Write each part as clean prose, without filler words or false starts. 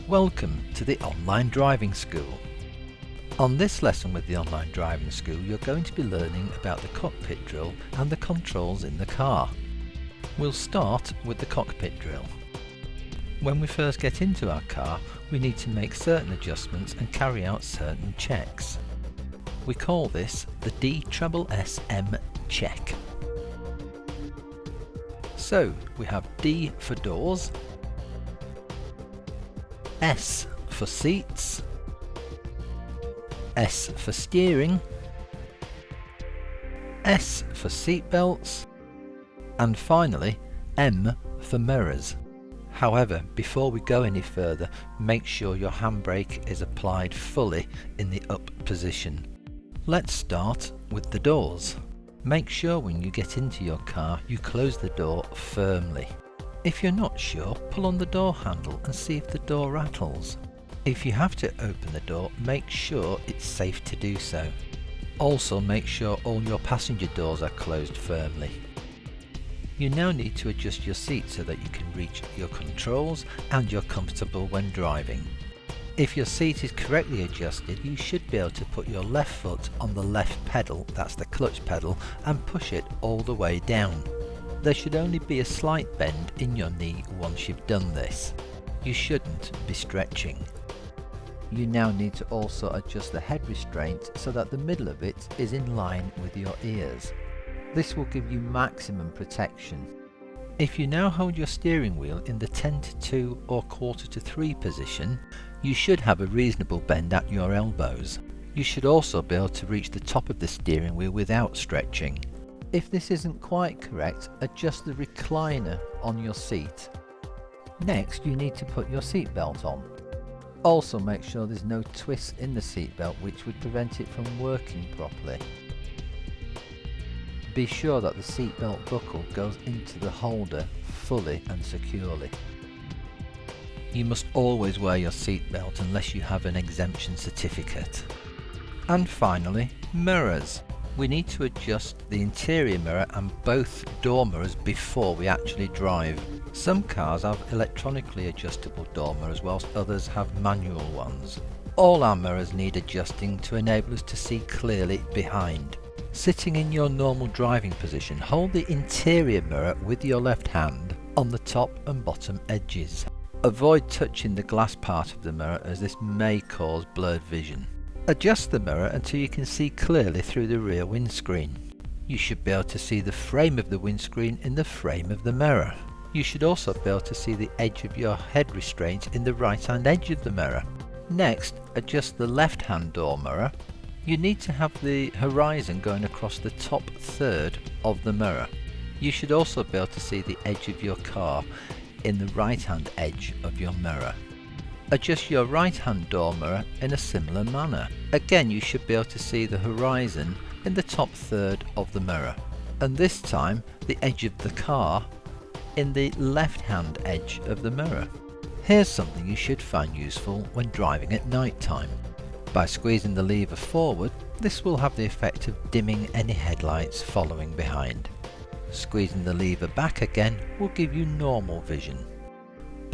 Welcome to the Online Driving School. On this lesson with the Online Driving School, you're going to be learning about the cockpit drill and the controls in the car. We'll start with the cockpit drill. When we first get into our car, we need to make certain adjustments and carry out certain checks. We call this the DSSM check. So we have D for doors, S for seats, S for steering, S for seat belts, and finally M for mirrors. However, before we go any further, make sure your handbrake is applied fully in the up position. Let's start with the doors. Make sure when you get into your car you close the door firmly. If you're not sure, pull on the door handle and see if the door rattles. If you have to open the door, make sure it's safe to do so. Also make sure all your passenger doors are closed firmly. You now need to adjust your seat so that you can reach your controls and you're comfortable when driving. If your seat is correctly adjusted, you should be able to put your left foot on the left pedal, that's the clutch pedal, and push it all the way down. There should only be a slight bend in your knee once you've done this. You shouldn't be stretching. You now need to also adjust the head restraint so that the middle of it is in line with your ears. This will give you maximum protection. If you now hold your steering wheel in the 10 to 2 or quarter to 3 position, you should have a reasonable bend at your elbows. You should also be able to reach the top of the steering wheel without stretching. If this isn't quite correct, adjust the recliner on your seat. Next, you need to put your seat belt on. Also make sure there's no twist in the seat belt which would prevent it from working properly. Be sure that the seat belt buckle goes into the holder fully and securely. You must always wear your seat belt unless you have an exemption certificate. And finally, mirrors. We need to adjust the interior mirror and both door mirrors before we actually drive. Some cars have electronically adjustable door mirrors whilst others have manual ones. All our mirrors need adjusting to enable us to see clearly behind. Sitting in your normal driving position, hold the interior mirror with your left hand on the top and bottom edges. Avoid touching the glass part of the mirror as this may cause blurred vision. Adjust the mirror until you can see clearly through the rear windscreen. You should be able to see the frame of the windscreen in the frame of the mirror. You should also be able to see the edge of your head restraint in the right hand edge of the mirror. Next, adjust the left hand door mirror. You need to have the horizon going across the top third of the mirror. You should also be able to see the edge of your car in the right hand edge of your mirror. Adjust your right hand door mirror in a similar manner. Again, you should be able to see the horizon in the top third of the mirror, and this time the edge of the car in the left hand edge of the mirror. Here's something you should find useful when driving at night time. By squeezing the lever forward, this will have the effect of dimming any headlights following behind. Squeezing the lever back again will give you normal vision.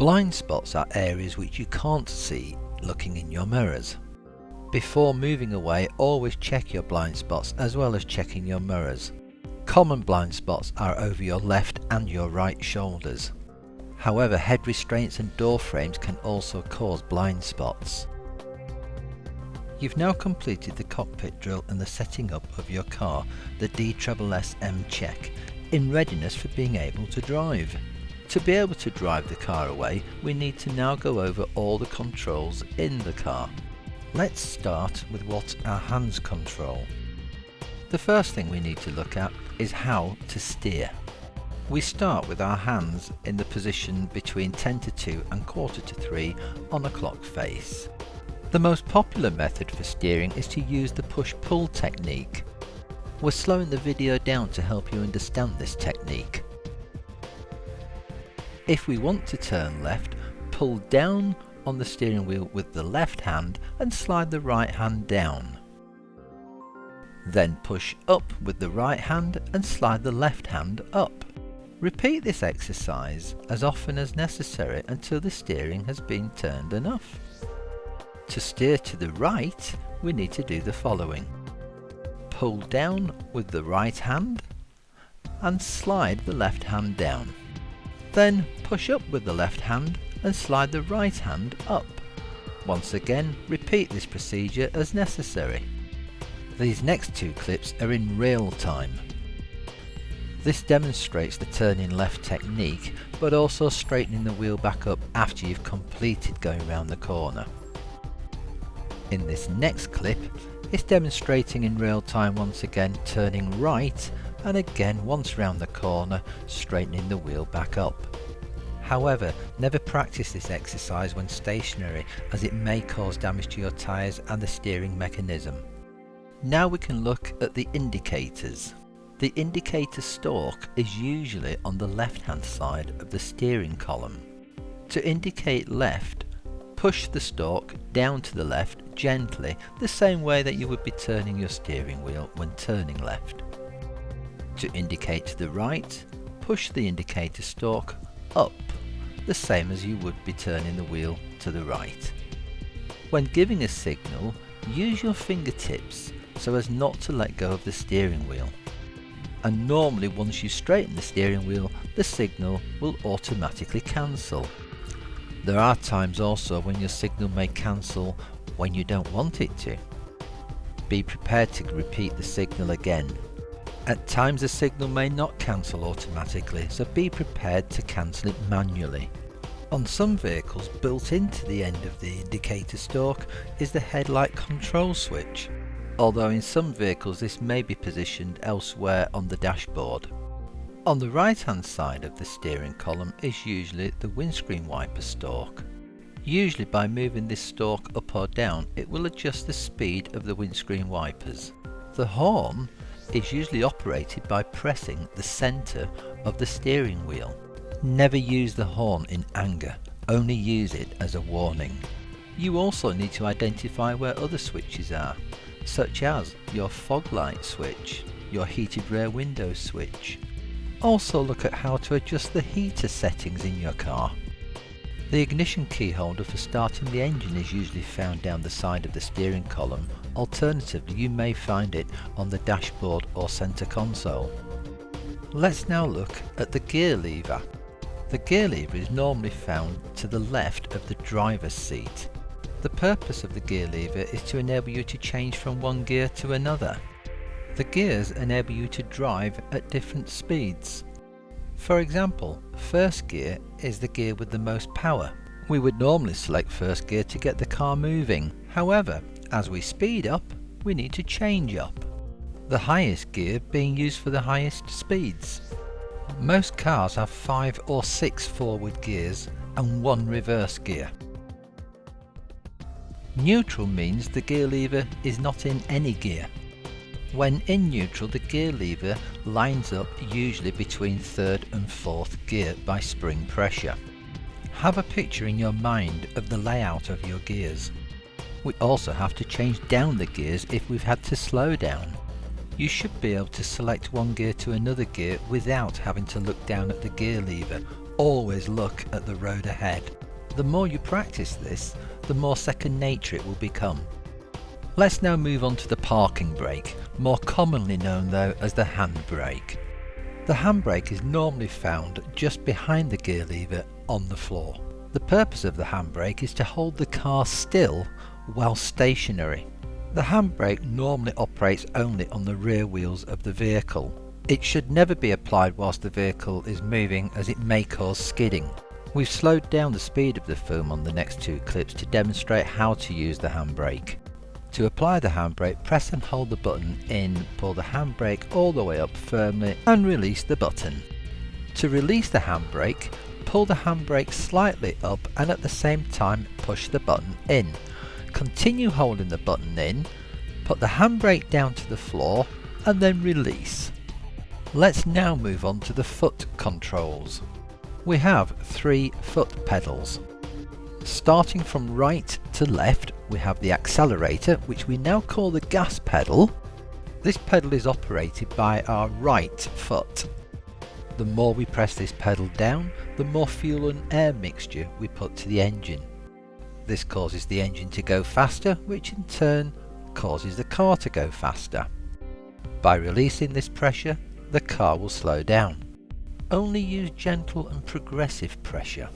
Blind spots are areas which you can't see looking in your mirrors. Before moving away, always check your blind spots as well as checking your mirrors. Common blind spots are over your left and your right shoulders. However, head restraints and door frames can also cause blind spots. You've now completed the cockpit drill and the setting up of your car, the DSSM check, in readiness for being able to drive. To be able to drive the car away, we need to now go over all the controls in the car. Let's start with what our hands control. The first thing we need to look at is how to steer. We start with our hands in the position between 10 to 2 and quarter to 3 on a clock face. The most popular method for steering is to use the push-pull technique. We're slowing the video down to help you understand this technique. If we want to turn left, pull down on the steering wheel with the left hand and slide the right hand down. Then push up with the right hand and slide the left hand up. Repeat this exercise as often as necessary until the steering has been turned enough. To steer to the right, we need to do the following. Pull down with the right hand and slide the left hand down. Then push up with the left hand and slide the right hand up. Once again, repeat this procedure as necessary. These next two clips are in real time. This demonstrates the turning left technique, but also straightening the wheel back up after you've completed going round the corner. In this next clip, it's demonstrating in real time once again turning right, and again once round the corner straightening the wheel back up. However, never practice this exercise when stationary, as it may cause damage to your tyres and the steering mechanism. Now we can look at the indicators. The indicator stalk is usually on the left hand side of the steering column. To indicate left, push the stalk down to the left gently, the same way that you would be turning your steering wheel when turning left. To indicate to the right, push the indicator stalk up, the same as you would be turning the wheel to the right. When giving a signal, use your fingertips so as not to let go of the steering wheel. And normally once you straighten the steering wheel, the signal will automatically cancel. There are times also when your signal may cancel when you don't want it to. Be prepared to repeat the signal again. At times the signal may not cancel automatically, so be prepared to cancel it manually. On some vehicles, built into the end of the indicator stalk is the headlight control switch, although in some vehicles this may be positioned elsewhere on the dashboard. On the right hand side of the steering column is usually the windscreen wiper stalk. Usually by moving this stalk up or down, it will adjust the speed of the windscreen wipers. The horn is usually operated by pressing the centre of the steering wheel. Never use the horn in anger, only use it as a warning. You also need to identify where other switches are, such as your fog light switch, your heated rear window switch. Also look at how to adjust the heater settings in your car. The ignition key holder for starting the engine is usually found down the side of the steering column. Alternatively, you may find it on the dashboard or centre console. Let's now look at the gear lever. The gear lever is normally found to the left of the driver's seat. The purpose of the gear lever is to enable you to change from one gear to another. The gears enable you to drive at different speeds. For example, first gear is the gear with the most power. We would normally select first gear to get the car moving. However, as we speed up, we need to change up. The highest gear being used for the highest speeds. Most cars have 5 or 6 forward gears and 1 reverse gear. Neutral means the gear lever is not in any gear. When in neutral, the gear lever lines up usually between 3rd and 4th gear by spring pressure. Have a picture in your mind of the layout of your gears. We also have to change down the gears if we've had to slow down. You should be able to select one gear to another gear without having to look down at the gear lever. Always look at the road ahead. The more you practice this, the more second nature it will become. Let's now move on to the parking brake, more commonly known though as the handbrake. The handbrake is normally found just behind the gear lever on the floor. The purpose of the handbrake is to hold the car still while stationary. The handbrake normally operates only on the rear wheels of the vehicle. It should never be applied whilst the vehicle is moving, as it may cause skidding. We've slowed down the speed of the film on the next 2 clips to demonstrate how to use the handbrake. To apply the handbrake, press and hold the button in, pull the handbrake all the way up firmly and release the button. To release the handbrake, pull the handbrake slightly up and at the same time push the button in. Continue holding the button in, put the handbrake down to the floor and then release. Let's now move on to the foot controls. We have 3 foot pedals. Starting from right to left, we have the accelerator, which we now call the gas pedal. This pedal is operated by our right foot. The more we press this pedal down, the more fuel and air mixture we put to the engine. This causes the engine to go faster, which in turn causes the car to go faster. By releasing this pressure, the car will slow down. Only use gentle and progressive pressure.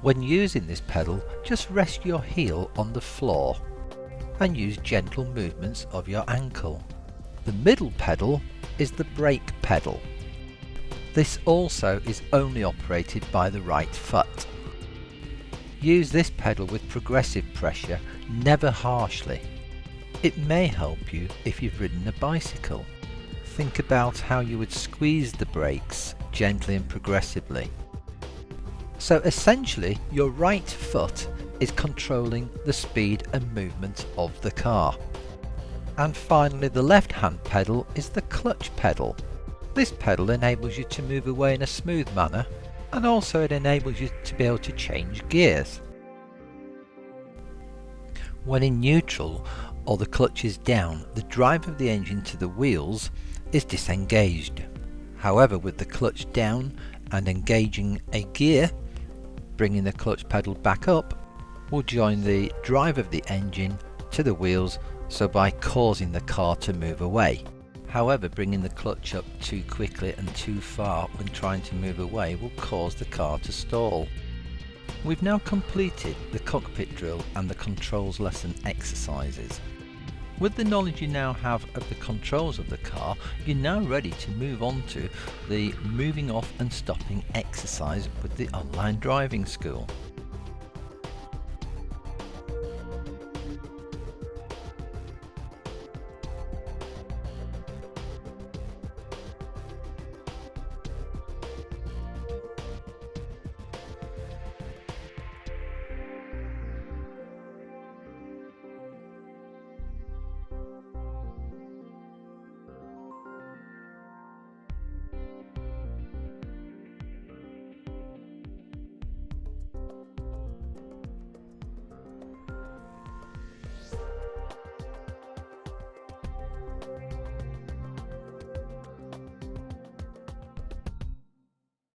When using this pedal, just rest your heel on the floor and use gentle movements of your ankle. The middle pedal is the brake pedal. This also is only operated by the right foot. Use this pedal with progressive pressure, never harshly. It may help you if you've ridden a bicycle. Think about how you would squeeze the brakes gently and progressively. So essentially, your right foot is controlling the speed and movement of the car. And finally, the left hand pedal is the clutch pedal. This pedal enables you to move away in a smooth manner, and also it enables you to be able to change gears. When in neutral or the clutch is down, the drive of the engine to the wheels is disengaged. However, with the clutch down and engaging a gear, bringing the clutch pedal back up will join the drive of the engine to the wheels, so by causing the car to move away. However, bringing the clutch up too quickly and too far when trying to move away will cause the car to stall. We've now completed the cockpit drill and the controls lesson exercises. With the knowledge you now have of the controls of the car, you're now ready to move on to the moving off and stopping exercise with the online driving school.